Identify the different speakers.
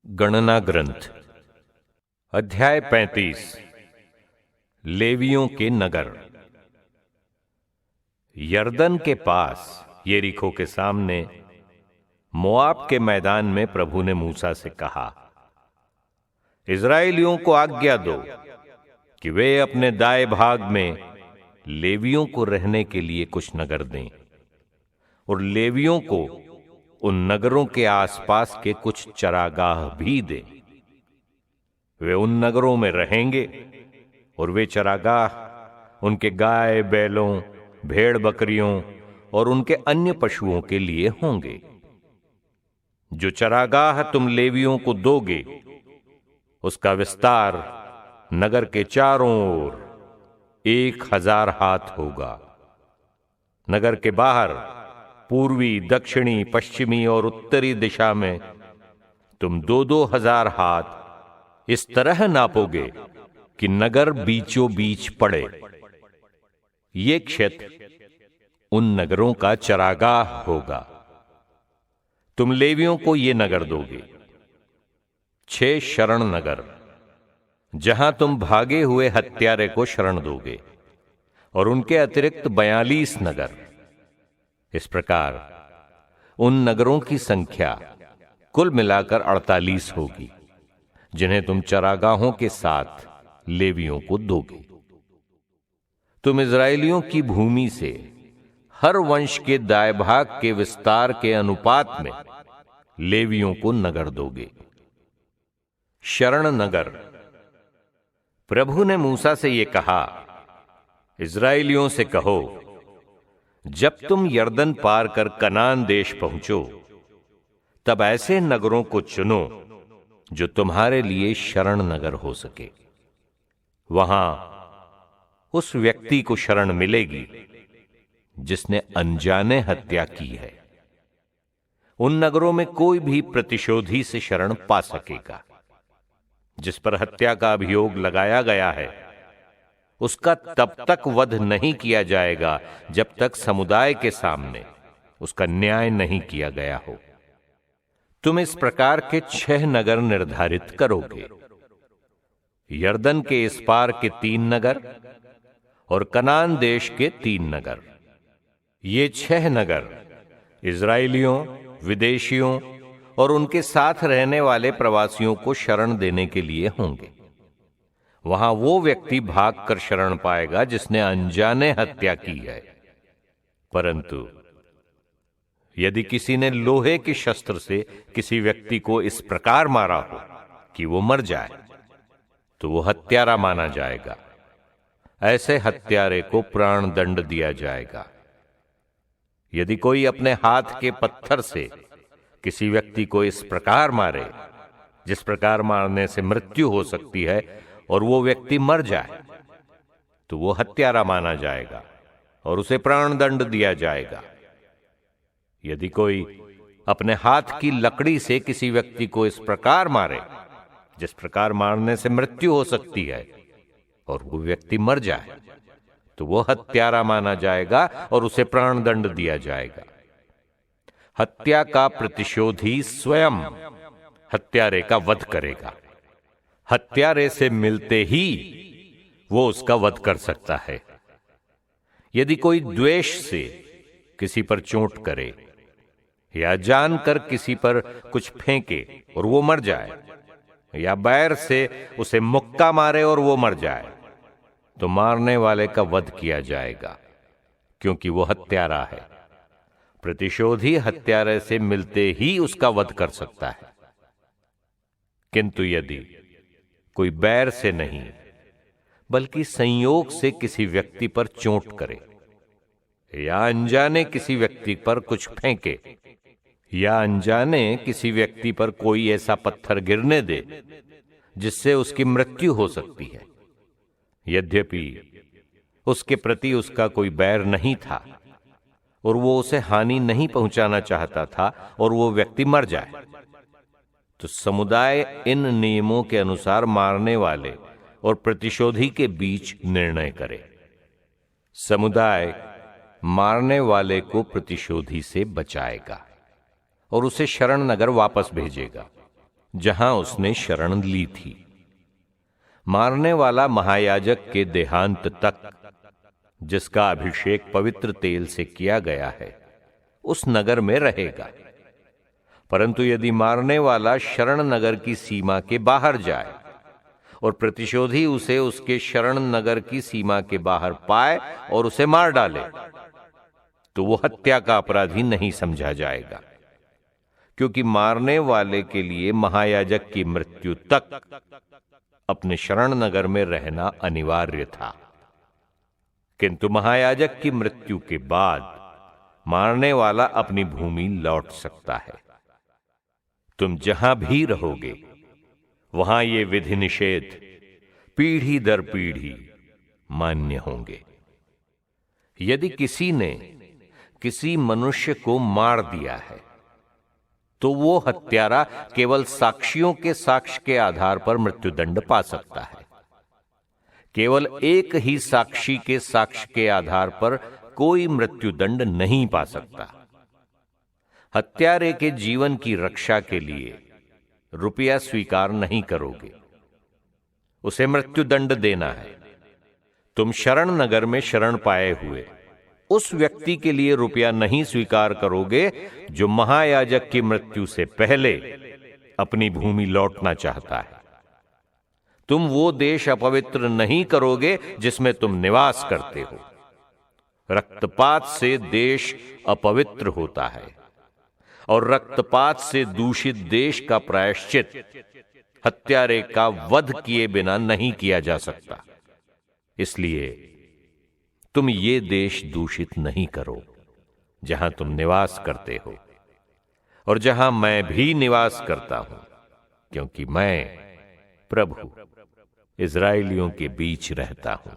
Speaker 1: गणना ग्रंथ अध्याय 35 लेवियों के नगर। यरदन के पास यरीको के सामने मोआब के मैदान में प्रभु ने मूसा से कहा, इस्राएलियों को आज्ञा दो कि वे अपने दाएं भाग में लेवियों को रहने के लिए कुछ नगर दें और लेवियों को उन नगरों के आसपास के कुछ चरागाह भी दें। वे उन नगरों में रहेंगे और वे चरागाह उनके गाय बैलों भेड़ बकरियों और उनके अन्य पशुओं के लिए होंगे। जो चरागाह तुम लेवियों को दोगे उसका विस्तार नगर के चारों ओर 1000 हाथ होगा। नगर के बाहर पूर्वी दक्षिणी पश्चिमी और उत्तरी दिशा में तुम 2-2 हजार हाथ इस तरह नापोगे कि नगर बीचों बीच पड़े। ये क्षेत्र उन नगरों का चरागाह होगा। तुम लेवियों को ये नगर दोगे। 6 शरण नगर जहां तुम भागे हुए हत्यारे को शरण दोगे और उनके अतिरिक्त 42 नगर। इस प्रकार उन नगरों की संख्या कुल मिलाकर 48 होगी जिन्हें तुम चरागाहों के साथ लेवियों को दोगे। तुम इस्राएलियों की भूमि से हर वंश के दाएं भाग के विस्तार के अनुपात में लेवियों को नगर दोगे। शरण नगर। प्रभु ने मूसा से यह कहा, इस्राएलियों से कहो, जब तुम यरदन पार कर कनान देश पहुंचो तब ऐसे नगरों को चुनो जो तुम्हारे लिए शरण नगर हो सके। वहां उस व्यक्ति को शरण मिलेगी जिसने अनजाने हत्या की है। उन नगरों में कोई भी प्रतिशोधी से शरण पा सकेगा। जिस पर हत्या का अभियोग लगाया गया है उसका तब तक वध नहीं किया जाएगा जब तक समुदाय के सामने उसका न्याय नहीं किया गया हो। तुम इस प्रकार के 6 नगर निर्धारित करोगे। यरदन के इस पार के 3 नगर और कनान देश के 3 नगर। ये 6 नगर इस्राएलियों, विदेशियों और उनके साथ रहने वाले प्रवासियों को शरण देने के लिए होंगे। वहां वो व्यक्ति भागकर शरण पाएगा जिसने अनजाने हत्या की है। परंतु यदि किसी ने लोहे के शस्त्र से किसी व्यक्ति को इस प्रकार मारा हो कि वो मर जाए तो वो हत्यारा माना जाएगा। ऐसे हत्यारे को प्राण दंड दिया जाएगा। यदि कोई अपने हाथ के पत्थर से किसी व्यक्ति को इस प्रकार मारे जिस प्रकार मारने से मृत्यु हो सकती है और वो व्यक्ति मर जाए तो वो हत्यारा माना जाएगा और उसे प्राण दंड दिया जाएगा। यदि कोई अपने हाथ की लकड़ी से किसी व्यक्ति को इस प्रकार मारे जिस प्रकार मारने से मृत्यु हो सकती है और वो व्यक्ति मर जाए तो वो हत्यारा माना जाएगा और उसे प्राण दंड दिया जाएगा। हत्या का प्रतिशोधी स्वयं हत्यारे का वध करेगा। हत्यारे से मिलते ही वो उसका वध कर सकता है। यदि कोई द्वेष से किसी पर चोट करे या जानकर किसी पर कुछ फेंके और वो मर जाए या बैर से उसे मुक्का मारे और वो मर जाए तो मारने वाले का वध किया जाएगा क्योंकि वो हत्यारा है। प्रतिशोधी हत्यारे से मिलते ही उसका वध कर सकता है। किंतु यदि कोई बैर से नहीं बल्कि संयोग से किसी व्यक्ति पर चोट करे या अनजाने किसी व्यक्ति पर कुछ फेंके या अनजाने किसी व्यक्ति पर कोई ऐसा पत्थर गिरने दे जिससे उसकी मृत्यु हो सकती है, यद्यपि उसके प्रति उसका कोई बैर नहीं था और वो उसे हानि नहीं पहुंचाना चाहता था और वो व्यक्ति मर जाए तो समुदाय इन नियमों के अनुसार मारने वाले और प्रतिशोधी के बीच निर्णय करे। समुदाय मारने वाले को प्रतिशोधी से बचाएगा और उसे शरण नगर वापस भेजेगा। जहां उसने शरण ली थी। मारने वाला महायाजक के देहांत तक, जिसका अभिषेक पवित्र तेल से किया गया है, उस नगर में रहेगा। परंतु यदि मारने वाला शरण नगर की सीमा के बाहर जाए और प्रतिशोधी उसे उसके शरण नगर की सीमा के बाहर पाए और उसे मार डाले, तो वो हत्या का अपराधी नहीं समझा जाएगा, क्योंकि मारने वाले के लिए महायाजक की मृत्यु तक अपने शरण नगर में रहना अनिवार्य था। किंतु महायाजक की मृत्यु के बाद मारने वाला अपनी भूमि लौट सकता है। तुम जहां भी रहोगे वहां ये विधि निषेध पीढ़ी दर पीढ़ी मान्य होंगे। यदि किसी ने किसी मनुष्य को मार दिया है, तो वो हत्यारा केवल साक्षियों के साक्ष्य के आधार पर मृत्युदंड पा सकता है। केवल एक ही साक्षी के साक्ष्य के आधार पर कोई मृत्युदंड नहीं पा सकता। हत्यारे के जीवन की रक्षा के लिए रुपया स्वीकार नहीं करोगे, उसे मृत्युदंड देना है। तुम शरण नगर में शरण पाए हुए उस व्यक्ति के लिए रुपया नहीं स्वीकार करोगे जो महायाजक की मृत्यु से पहले अपनी भूमि लौटना चाहता है। तुम वो देश अपवित्र नहीं करोगे जिसमें तुम निवास करते हो। रक्तपात से देश अपवित्र होता है और रक्तपात से दूषित देश का प्रायश्चित हत्यारे का वध किए बिना नहीं किया जा सकता। इसलिए तुम ये देश दूषित नहीं करो जहां तुम निवास करते हो और जहां मैं भी निवास करता हूं, क्योंकि मैं प्रभु इस्राएलियों के बीच रहता हूं।